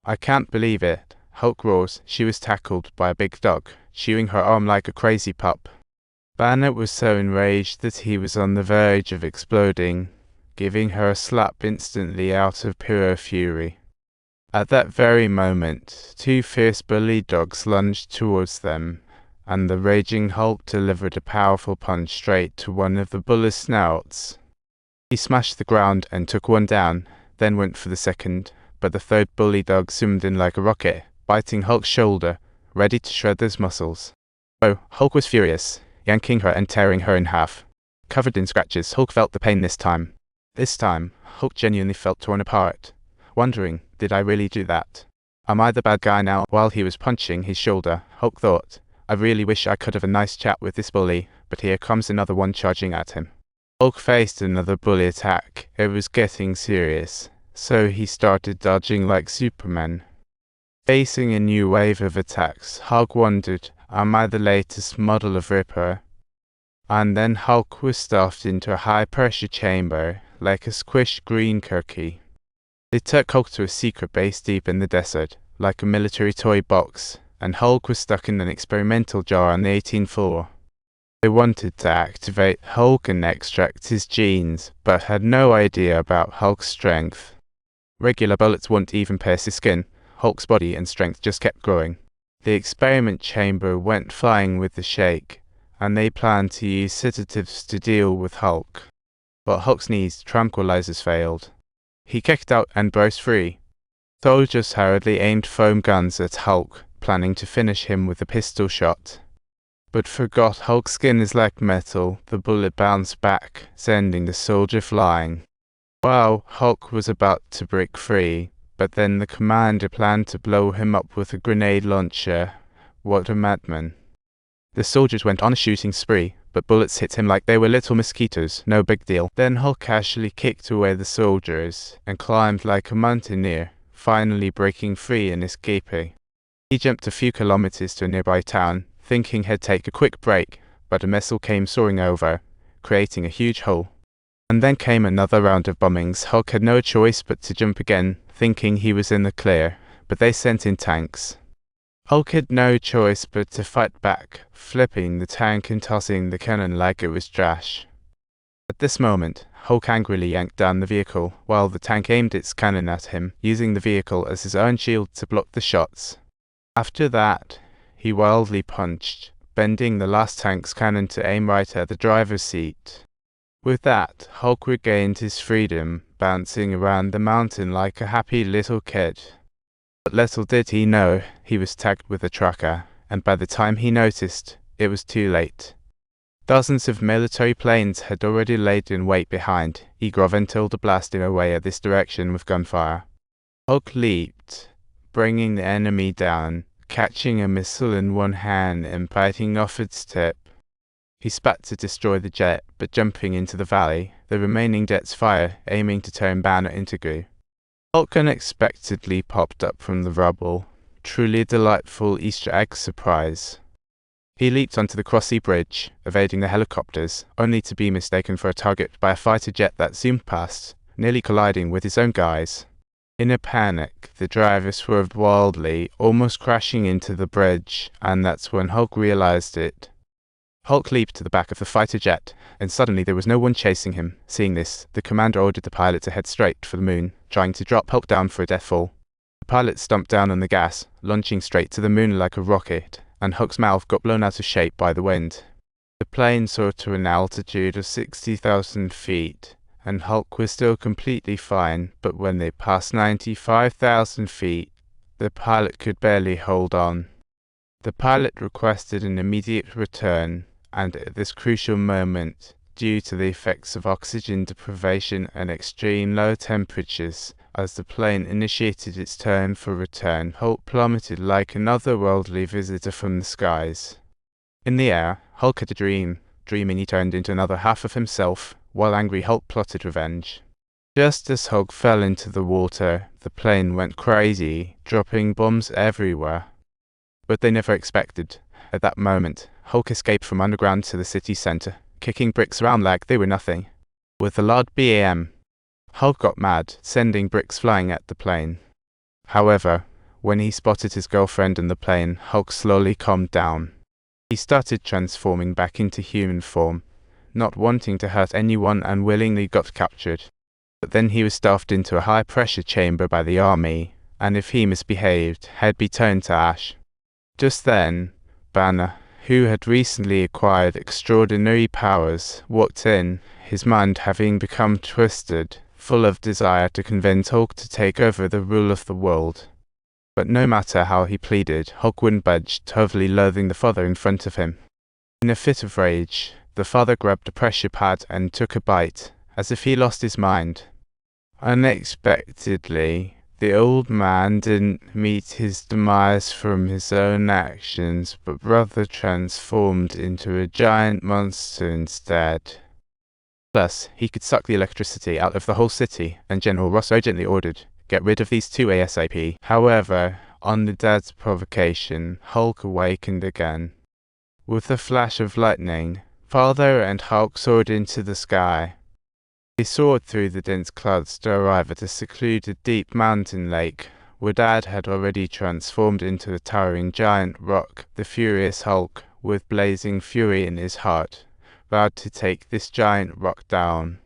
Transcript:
I can't believe it, Hulk roars. She was tackled by a big dog, chewing her arm like a crazy pup. Banner was so enraged that he was on the verge of exploding, giving her a slap instantly out of pure fury. At that very moment, two fierce bully dogs lunged towards them, and the raging Hulk delivered a powerful punch straight to one of the bully's snouts. He smashed the ground and took one down, then went for the second, but the third bully dog zoomed in like a rocket, biting Hulk's shoulder, ready to shred his muscles. Oh, Hulk was furious, yanking her and tearing her in half. Covered in scratches, Hulk felt the pain this time. This time, Hulk genuinely felt torn apart, wondering, did I really do that? Am I the bad guy now? While he was punching his shoulder, Hulk thought, I really wish I could have a nice chat with this bully, but here comes another one charging at him. Hulk faced another bully attack. It was getting serious, so he started dodging like Superman. Facing a new wave of attacks, Hulk wondered, am I the latest model of Ripper? And then Hulk was stuffed into a high-pressure chamber, like a squished green cookie. They took Hulk to a secret base deep in the desert, like a military toy box, and Hulk was stuck in an experimental jar on the 18th floor. They wanted to activate Hulk and extract his genes, but had no idea about Hulk's strength. Regular bullets wouldn't even pierce his skin. Hulk's body and strength just kept growing. The experiment chamber went flying with the shake, and they planned to use sedatives to deal with Hulk. But Hulk's knees tranquilizers failed. He kicked out and burst free. Soldiers hurriedly aimed foam guns at Hulk, planning to finish him with a pistol shot. But forgot Hulk's skin is like metal. The bullet bounced back, sending the soldier flying. Wow, Hulk was about to break free, but then the commander planned to blow him up with a grenade launcher. What a madman. The soldiers went on a shooting spree, but bullets hit him like they were little mosquitoes, no big deal. Then Hulk casually kicked away the soldiers and climbed like a mountaineer, finally breaking free and escaping. He jumped a few kilometers to a nearby town, thinking he'd take a quick break, but a missile came soaring over, creating a huge hole. And then came another round of bombings. Hulk had no choice but to jump again, thinking he was in the clear, but they sent in tanks. Hulk had no choice but to fight back, flipping the tank and tossing the cannon like it was trash. At this moment, Hulk angrily yanked down the vehicle, while the tank aimed its cannon at him, using the vehicle as his own shield to block the shots. After that, he wildly punched, bending the last tank's cannon to aim right at the driver's seat. With that, Hulk regained his freedom, bouncing around the mountain like a happy little kid. But little did he know, he was tagged with a tracker, and by the time he noticed, it was too late. Dozens of military planes had already laid in wait behind, eager of until to blasting away at this direction with gunfire. Hulk leaped, bringing the enemy down, catching a missile in one hand and biting off its tip. He spat to destroy the jet, but jumping into the valley, the remaining jets fire, aiming to turn Banner into goo. Hulk unexpectedly popped up from the rubble, truly a delightful Easter egg surprise. He leaped onto the Crossy Bridge, evading the helicopters, only to be mistaken for a target by a fighter jet that zoomed past, nearly colliding with his own guys. In a panic, the driver swerved wildly, almost crashing into the bridge, and that's when Hulk realized it. Hulk leaped to the back of the fighter jet, and suddenly there was no one chasing him. Seeing this, the commander ordered the pilot to head straight for the moon, trying to drop Hulk down for a death fall. The pilot stumped down on the gas, launching straight to the moon like a rocket, and Hulk's mouth got blown out of shape by the wind. The plane soared to an altitude of 60,000 feet, and Hulk was still completely fine, but when they passed 95,000 feet, the pilot could barely hold on. The pilot requested an immediate return, and at this crucial moment, due to the effects of oxygen deprivation and extreme low temperatures, as the plane initiated its turn for return, Hulk plummeted like an otherworldly visitor from the skies. In the air, Hulk had a dream, dreaming he turned into another half of himself, while angry Hulk plotted revenge. Just as Hulk fell into the water, the plane went crazy, dropping bombs everywhere. But they never expected. At that moment, Hulk escaped from underground to the city center, kicking bricks around like they were nothing. With a loud BAM, Hulk got mad, sending bricks flying at the plane. However, When he spotted his girlfriend in the plane, Hulk slowly calmed down. He started transforming back into human form, not wanting to hurt anyone and willingly got captured. But then he was stuffed into a high-pressure chamber by the army, and if he misbehaved, he'd be turned to ash. Just then, Banner, who had recently acquired extraordinary powers, walked in, his mind having become twisted, full of desire to convince Hulk to take over the rule of the world. But no matter how he pleaded, Hulk wouldn't budge, totally loathing the father in front of him. In a fit of rage, the father grabbed a pressure pad and took a bite, as if he lost his mind. Unexpectedly, the old man didn't meet his demise from his own actions, but rather transformed into a giant monster instead. Plus, he could suck the electricity out of the whole city, and General Ross urgently ordered, "Get rid of these two ASAP." However, on the dad's provocation, Hulk awakened again. With a flash of lightning, Father and Hulk soared into the sky. They soared through the dense clouds to arrive at a secluded deep mountain lake, where Dad had already transformed into a towering giant rock. The furious Hulk, with blazing fury in his heart, vowed to take this giant rock down.